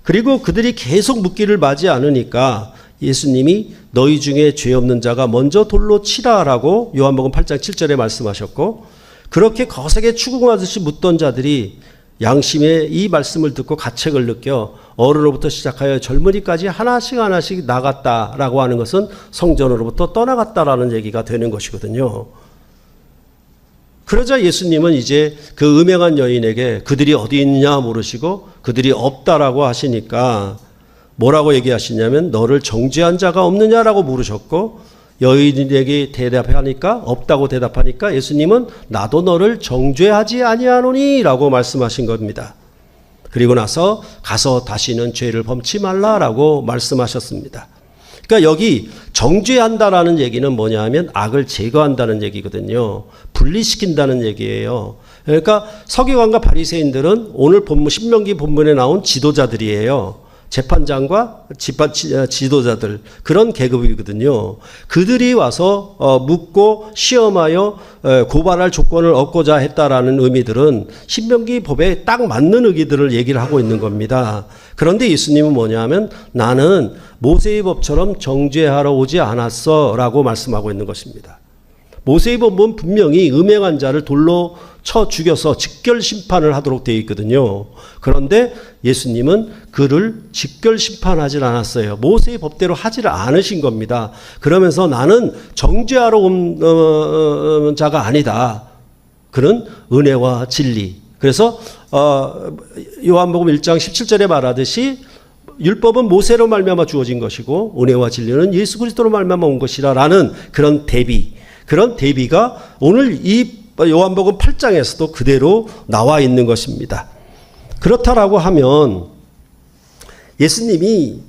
그리고 그들이 계속 묻기를 마지 않으니까 예수님이 너희 중에 죄 없는 자가 먼저 돌로 치라라고 요한복음 8장 7절에 말씀하셨고, 그렇게 거세게 추궁하듯이 묻던 자들이 양심의 이 말씀을 듣고 가책을 느껴 어른으로부터 시작하여 젊은이까지 하나씩 나갔다라고 하는 것은 성전으로부터 떠나갔다라는 얘기가 되는 것이거든요. 그러자 예수님은 이제 그 음행한 여인에게 그들이 어디 있느냐 물으시고, 그들이 없다라고 하시니까 뭐라고 얘기하시냐면 너를 정죄한 자가 없느냐라고 물으셨고, 여인에게 대답하니까, 없다고 대답하니까 예수님은 나도 너를 정죄하지 아니하노니 라고 말씀하신 겁니다. 그리고 나서 가서 다시는 죄를 범치 말라라고 말씀하셨습니다. 그러니까 여기 정죄한다라는 얘기는 뭐냐 하면 악을 제거한다는 얘기거든요. 분리시킨다는 얘기예요. 그러니까 서기관과 바리새인들은 오늘 본문 신명기 본문에 나온 지도자들이에요. 재판장과 지도자들 그런 계급이거든요. 그들이 와서 묻고 시험하여 고발할 조건을 얻고자 했다라는 의미들은 신명기 법에 딱 맞는 의기들을 얘기를 하고 있는 겁니다. 그런데 예수님은 뭐냐면 나는 모세의 법처럼 정죄하러 오지 않았어 라고 말씀하고 있는 것입니다. 모세의 법은 분명히 음행한 자를 돌로 쳐 죽여서 직결 심판을 하도록 되어 있거든요. 그런데 예수님은 그를 직결 심판하지 않았어요. 모세의 법대로 하지를 않으신 겁니다. 그러면서 나는 정죄하러 온 자가 아니다. 그는 은혜와 진리. 그래서 요한복음 1장 17절에 말하듯이 율법은 모세로 말미암아 주어진 것이고 은혜와 진리는 예수 그리스도로 말미암아 온 것이라라는 그런 대비. 그런 대비가 오늘 이 요한복음 8장에서도 그대로 나와 있는 것입니다. 그렇다라고 하면 예수님이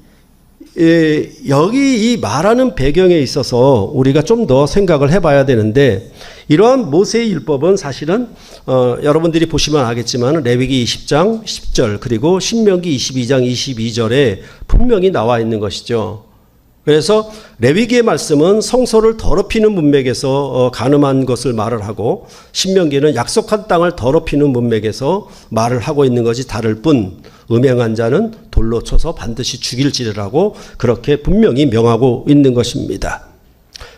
여기 이 말하는 배경에 있어서 우리가 좀 더 생각을 해봐야 되는데 이러한 모세의 율법은 사실은 여러분들이 보시면 알겠지만 레위기 20장 10절 그리고 신명기 22장 22절에 분명히 나와 있는 것이죠. 그래서 레위기의 말씀은 성소를 더럽히는 문맥에서 간음한 것을 말을 하고 신명기는 약속한 땅을 더럽히는 문맥에서 말을 하고 있는 것이 다를 뿐 음행한 자는 돌로 쳐서 반드시 죽일지라고 그렇게 분명히 명하고 있는 것입니다.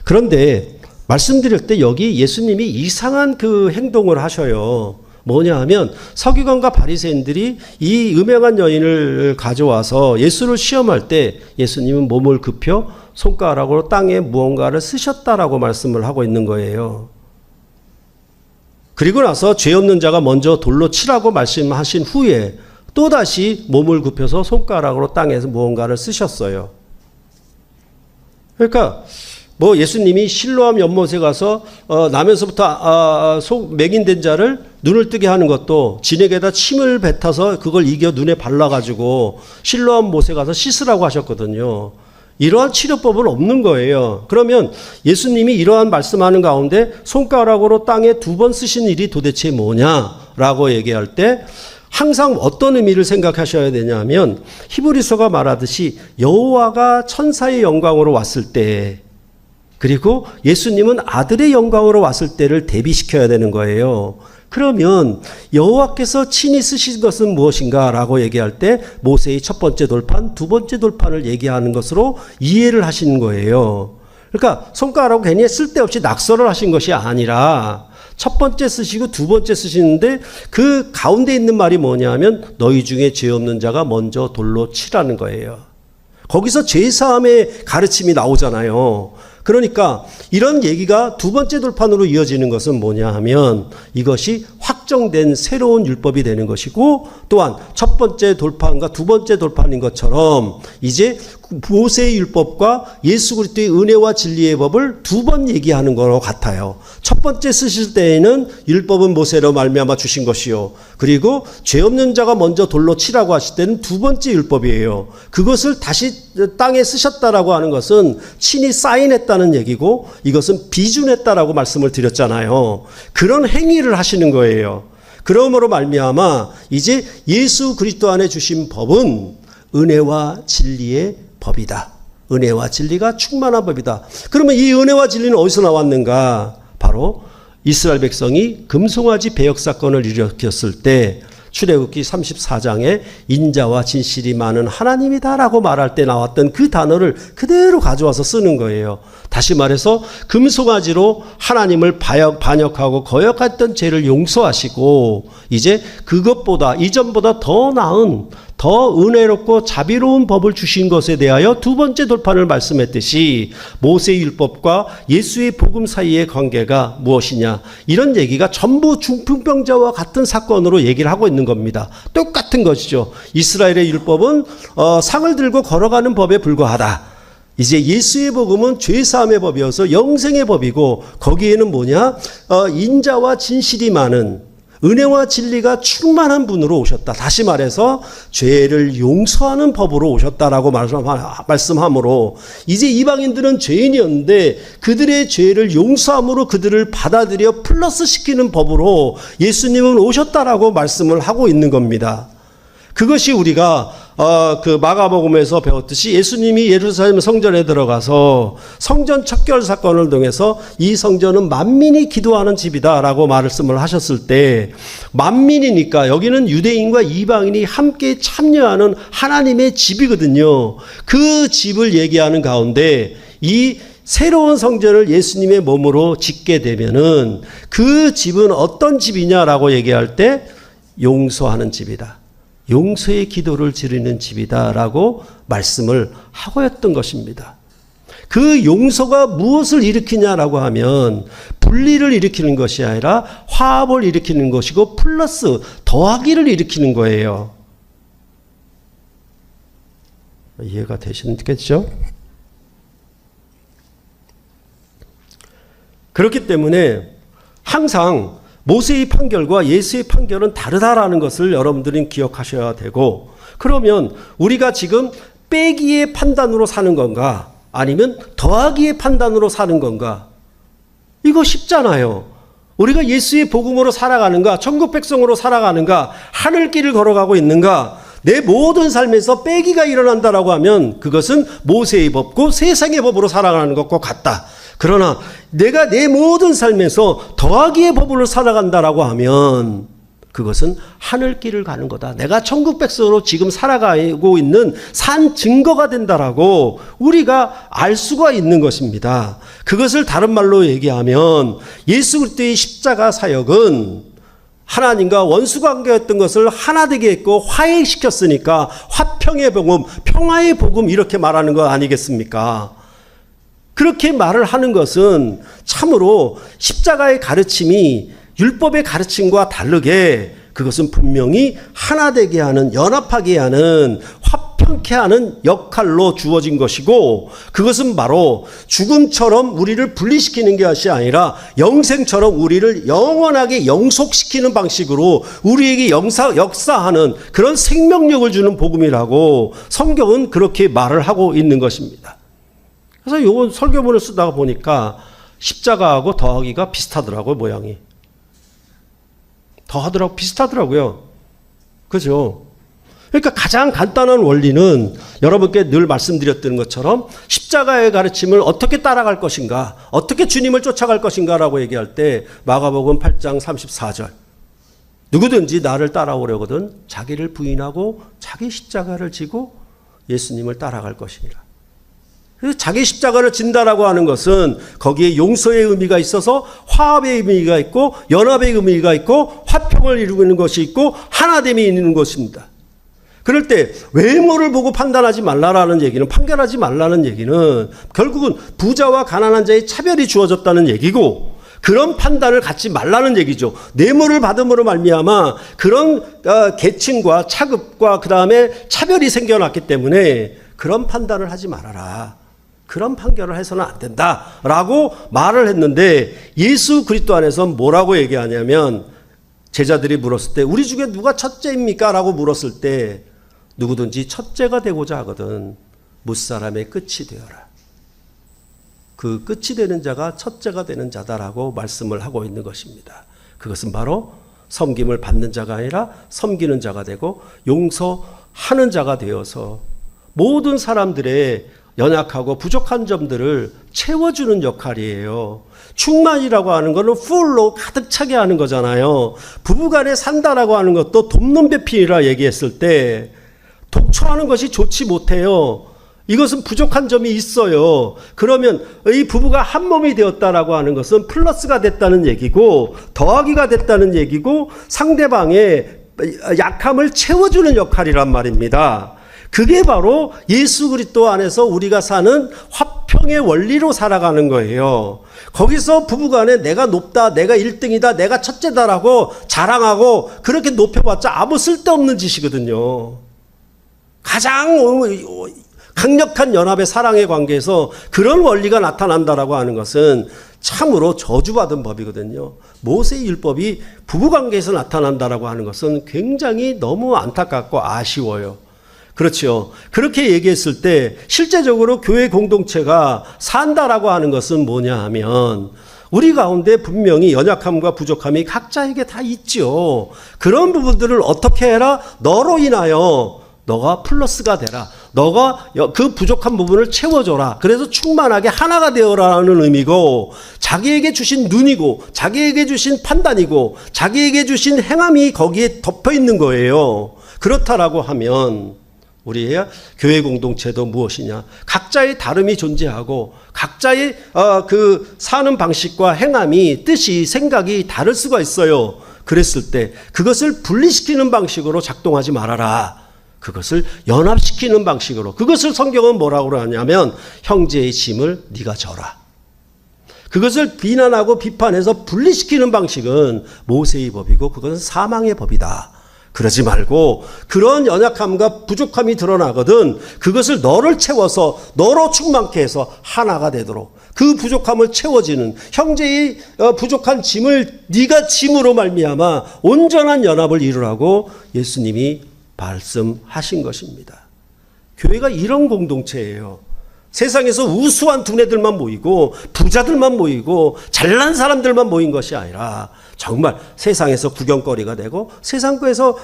그런데 말씀드릴 때 여기 예수님이 이상한 그 행동을 하셔요. 뭐냐 하면 서기관과 바리새인들이 이 음행한 여인을 가져와서 예수를 시험할 때 예수님은 몸을 굽혀 손가락으로 땅에 무언가를 쓰셨다라고 말씀을 하고 있는 거예요. 그리고 나서 죄 없는 자가 먼저 돌로 치라고 말씀하신 후에 또다시 몸을 굽혀서 손가락으로 땅에서 무언가를 쓰셨어요. 그러니까 뭐 예수님이 실로암 연못에 가서 나면서부터 맹인된 자를 눈을 뜨게 하는 것도 진에게다 침을 뱉어서 그걸 이겨 눈에 발라가지고 실로암 못에 가서 씻으라고 하셨거든요. 이러한 치료법은 없는 거예요. 그러면 예수님이 이러한 말씀하는 가운데 손가락으로 땅에 2번 쓰신 일이 도대체 뭐냐라고 얘기할 때 항상 어떤 의미를 생각하셔야 되냐면 히브리서가 말하듯이 여호와가 천사의 영광으로 왔을 때 그리고 예수님은 아들의 영광으로 왔을 때를 대비시켜야 되는 거예요. 그러면 여호와께서 친히 쓰신 것은 무엇인가 라고 얘기할 때 모세의 첫 번째 돌판, 두 번째 돌판을 얘기하는 것으로 이해를 하시는 거예요. 그러니까 손가락으로 괜히 쓸데없이 낙서를 하신 것이 아니라 첫 번째 쓰시고 두 번째 쓰시는데 그 가운데 있는 말이 뭐냐면 너희 중에 죄 없는 자가 먼저 돌로 치라는 거예요. 거기서 죄사함의 가르침이 나오잖아요. 그러니까 이런 얘기가 두 번째 돌판으로 이어지는 것은 뭐냐 하면 이것이 확정된 새로운 율법이 되는 것이고 또한 첫 번째 돌판과 두 번째 돌판인 것처럼 이제 모세의 율법과 예수 그리스도의 은혜와 진리의 법을 두 번 얘기하는 거로 같아요. 첫 번째 쓰실 때에는 율법은 모세로 말미암아 주신 것이요. 그리고 죄 없는 자가 먼저 돌로 치라고 하실 때는 두 번째 율법이에요. 그것을 다시 땅에 쓰셨다라고 하는 것은 친히 사인했다는 얘기고 이것은 비준했다라고 말씀을 드렸잖아요. 그런 행위를 하시는 거예요. 그러므로 말미암아 이제 예수 그리스도 안에 주신 법은 은혜와 진리의 법이다. 은혜와 진리가 충만한 법이다. 그러면 이 은혜와 진리는 어디서 나왔는가? 바로 이스라엘 백성이 금송아지 배역 사건을 일으켰을 때 출애굽기 34장에 인자와 진실이 많은 하나님이다라고 말할 때 나왔던 그 단어를 그대로 가져와서 쓰는 거예요. 다시 말해서 금송아지로 하나님을 반역하고 거역했던 죄를 용서하시고 이제 그것보다 이전보다 더 나은 더 은혜롭고 자비로운 법을 주신 것에 대하여 두 번째 돌판을 말씀했듯이 모세의 율법과 예수의 복음 사이의 관계가 무엇이냐 이런 얘기가 전부 중풍병자와 같은 사건으로 얘기를 하고 있는 겁니다. 똑같은 것이죠. 이스라엘의 율법은 상을 들고 걸어가는 법에 불과하다. 이제 예수의 복음은 죄사함의 법이어서 영생의 법이고 거기에는 뭐냐 인자와 진실이 많은 은혜와 진리가 충만한 분으로 오셨다. 다시 말해서 죄를 용서하는 법으로 오셨다라고 말씀하므로 이제 이방인들은 죄인이었는데 그들의 죄를 용서함으로 그들을 받아들여 플러스 시키는 법으로 예수님은 오셨다라고 말씀을 하고 있는 겁니다. 그것이 우리가 그 마가복음에서 배웠듯이 예수님이 예루살렘 성전에 들어가서 성전 척결 사건을 통해서 이 성전은 만민이 기도하는 집이다라고 말씀을 하셨을 때, 만민이니까 여기는 유대인과 이방인이 함께 참여하는 하나님의 집이거든요. 그 집을 얘기하는 가운데 이 새로운 성전을 예수님의 몸으로 짓게 되면은 그 집은 어떤 집이냐라고 얘기할 때 용서하는 집이다. 용서의 기도를 드리는 집이다라고 말씀을 하고였던 것입니다. 그 용서가 무엇을 일으키냐라고 하면 분리를 일으키는 것이 아니라 화합을 일으키는 것이고 플러스 더하기를 일으키는 거예요. 이해가 되시겠죠? 그렇기 때문에 항상 모세의 판결과 예수의 판결은 다르다라는 것을 여러분들은 기억하셔야 되고, 그러면 우리가 지금 빼기의 판단으로 사는 건가 아니면 더하기의 판단으로 사는 건가? 이거 쉽잖아요. 우리가 예수의 복음으로 살아가는가, 천국 백성으로 살아가는가, 하늘길을 걸어가고 있는가, 내 모든 삶에서 빼기가 일어난다라고 하면 그것은 모세의 법고 세상의 법으로 살아가는 것과 같다. 그러나 내가 내 모든 삶에서 더하기의 법으로 살아간다라고 하면 그것은 하늘길을 가는 거다. 내가 천국 백성으로 지금 살아가고 있는 산 증거가 된다라고 우리가 알 수가 있는 것입니다. 그것을 다른 말로 얘기하면 예수 그리스도의 십자가 사역은 하나님과 원수 관계였던 것을 하나 되게 했고 화해시켰으니까 화평의 복음, 평화의 복음 이렇게 말하는 거 아니겠습니까? 그렇게 말을 하는 것은 참으로 십자가의 가르침이 율법의 가르침과 다르게 그것은 분명히 하나 되게 하는, 연합하게 하는, 화평케 하는 역할로 주어진 것이고, 그것은 바로 죽음처럼 우리를 분리시키는 것이 아니라 영생처럼 우리를 영원하게 영속시키는 방식으로 우리에게 역사하는 그런 생명력을 주는 복음이라고 성경은 그렇게 말을 하고 있는 것입니다. 그래서 이건 설교문을 쓰다가 보니까 십자가하고 더하기가 비슷하더라고요, 모양이. 더하더라고, 비슷하더라고요. 그죠? 그러니까 가장 간단한 원리는 여러분께 늘 말씀드렸던 것처럼 십자가의 가르침을 어떻게 따라갈 것인가, 어떻게 주님을 쫓아갈 것인가라고 얘기할 때 마가복음 8장 34절. 누구든지 나를 따라오려거든 자기를 부인하고 자기 십자가를 지고 예수님을 따라갈 것이니라. 자기 십자가를 진다라고 하는 것은 거기에 용서의 의미가 있어서 화합의 의미가 있고 연합의 의미가 있고 화평을 이루는 것이 있고 하나됨이 있는 것입니다. 그럴 때 외모를 보고 판단하지 말라라는 얘기는, 판결하지 말라는 얘기는 결국은 부자와 가난한 자의 차별이 주어졌다는 얘기고, 그런 판단을 갖지 말라는 얘기죠. 뇌물을 받음으로 말미암아 그런 계층과 차급과 그 다음에 차별이 생겨났기 때문에 그런 판단을 하지 말아라. 그런 판결을 해서는 안 된다라고 말을 했는데, 예수 그리스도 안에서 뭐라고 얘기하냐면, 제자들이 물었을 때 우리 중에 누가 첫째입니까? 라고 물었을 때 누구든지 첫째가 되고자 하거든 무사람의 끝이 되어라. 그 끝이 되는 자가 첫째가 되는 자다라고 말씀을 하고 있는 것입니다. 그것은 바로 섬김을 받는 자가 아니라 섬기는 자가 되고 용서하는 자가 되어서 모든 사람들의 연약하고 부족한 점들을 채워주는 역할이에요. 충만이라고 하는 것은 풀로 가득 차게 하는 거잖아요. 부부간에 산다라고 하는 것도 돕는 배필이라 얘기했을 때 독초하는 것이 좋지 못해요. 이것은 부족한 점이 있어요. 그러면 이 부부가 한 몸이 되었다라고 하는 것은 플러스가 됐다는 얘기고 더하기가 됐다는 얘기고 상대방의 약함을 채워주는 역할이란 말입니다. 그게 바로 예수 그리스도 안에서 우리가 사는 화평의 원리로 살아가는 거예요. 거기서 부부간에 내가 높다, 내가 1등이다, 내가 첫째다라고 자랑하고 그렇게 높여봤자 아무 쓸데없는 짓이거든요. 가장 강력한 연합의 사랑의 관계에서 그런 원리가 나타난다라고 하는 것은 참으로 저주받은 법이거든요. 모세의 율법이 부부관계에서 나타난다라고 하는 것은 굉장히 너무 안타깝고 아쉬워요. 그렇죠. 그렇게 얘기했을 때 실제적으로 교회 공동체가 산다라고 하는 것은 뭐냐 하면 우리 가운데 분명히 연약함과 부족함이 각자에게 다 있죠. 그런 부분들을 어떻게 해라? 너로 인하여 너가 플러스가 되라. 너가 그 부족한 부분을 채워줘라. 그래서 충만하게 하나가 되어라는 의미고, 자기에게 주신 눈이고, 자기에게 주신 판단이고, 자기에게 주신 행함이 거기에 덮여 있는 거예요. 그렇다라고 하면 우리의 교회 공동체도 무엇이냐? 각자의 다름이 존재하고 각자의 그 사는 방식과 행함이, 뜻이, 생각이 다를 수가 있어요. 그랬을 때 그것을 분리시키는 방식으로 작동하지 말아라. 그것을 연합시키는 방식으로. 그것을 성경은 뭐라고 하냐면 형제의 짐을 네가 져라. 그것을 비난하고 비판해서 분리시키는 방식은 모세의 법이고 그것은 사망의 법이다. 그러지 말고, 그런 연약함과 부족함이 드러나거든 그것을 너를 채워서 너로 충만케 해서 하나가 되도록, 그 부족함을 채워지는, 형제의 부족한 짐을 네가 짐으로 말미암아 온전한 연합을 이루라고 예수님이 말씀하신 것입니다. 교회가 이런 공동체예요. 세상에서 우수한 두뇌들만 모이고 부자들만 모이고 잘난 사람들만 모인 것이 아니라 정말 세상에서 구경거리가 되고 세상에서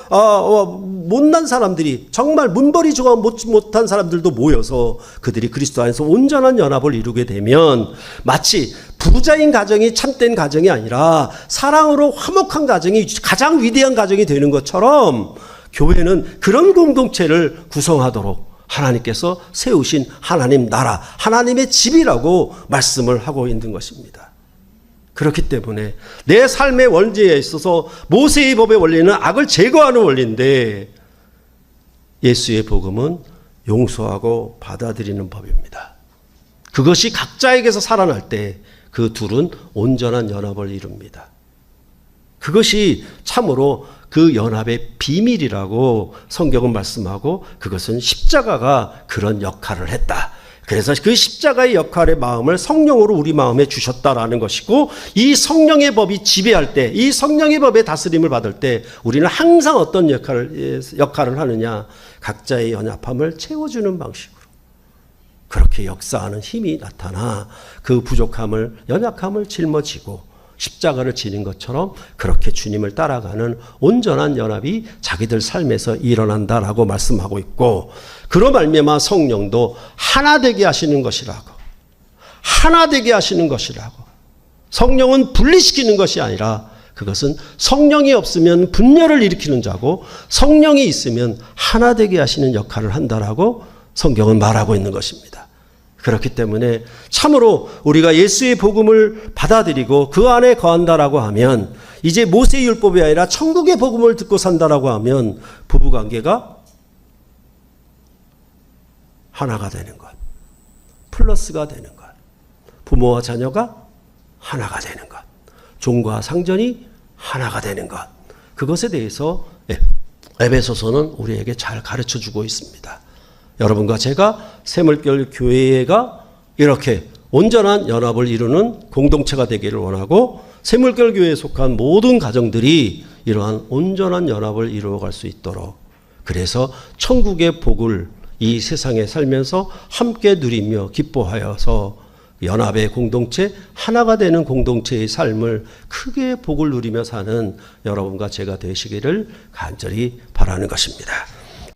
못난 사람들이, 정말 문벌이 좋아 못한 사람들도 모여서 그들이 그리스도 안에서 온전한 연합을 이루게 되면 마치 부자인 가정이 참된 가정이 아니라 사랑으로 화목한 가정이 가장 위대한 가정이 되는 것처럼, 교회는 그런 공동체를 구성하도록 하나님께서 세우신 하나님 나라, 하나님의 집이라고 말씀을 하고 있는 것입니다. 그렇기 때문에 내 삶의 원리에 있어서 모세의 법의 원리는 악을 제거하는 원리인데, 예수의 복음은 용서하고 받아들이는 법입니다. 그것이 각자에게서 살아날 때 그 둘은 온전한 연합을 이룹니다. 그것이 참으로 그 연합의 비밀이라고 성경은 말씀하고, 그것은 십자가가 그런 역할을 했다. 그래서 그 십자가의 역할의 마음을 성령으로 우리 마음에 주셨다라는 것이고, 이 성령의 법이 지배할 때, 이 성령의 법의 다스림을 받을 때 우리는 항상 어떤 역할을 하느냐? 각자의 연합함을 채워주는 방식으로 그렇게 역사하는 힘이 나타나 그 부족함을, 연약함을 짊어지고 십자가를 지는 것처럼 그렇게 주님을 따라가는 온전한 연합이 자기들 삶에서 일어난다라고 말씀하고 있고, 그로 말미암아 성령도 하나 되게 하시는 것이라고, 하나 되게 하시는 것이라고. 성령은 분리시키는 것이 아니라 그것은 성령이 없으면 분열을 일으키는 자고, 성령이 있으면 하나 되게 하시는 역할을 한다라고 성경은 말하고 있는 것입니다. 그렇기 때문에 참으로 우리가 예수의 복음을 받아들이고 그 안에 거한다라고 하면, 이제 모세의 율법이 아니라 천국의 복음을 듣고 산다라고 하면 부부관계가 하나가 되는 것, 플러스가 되는 것, 부모와 자녀가 하나가 되는 것, 종과 상전이 하나가 되는 것, 그것에 대해서 에베소서는 우리에게 잘 가르쳐주고 있습니다. 여러분과 제가 새물결 교회가 이렇게 온전한 연합을 이루는 공동체가 되기를 원하고, 새물결 교회에 속한 모든 가정들이 이러한 온전한 연합을 이루어갈 수 있도록, 그래서 천국의 복을 이 세상에 살면서 함께 누리며 기뻐하여서 연합의 공동체, 하나가 되는 공동체의 삶을 크게 복을 누리며 사는 여러분과 제가 되시기를 간절히 바라는 것입니다.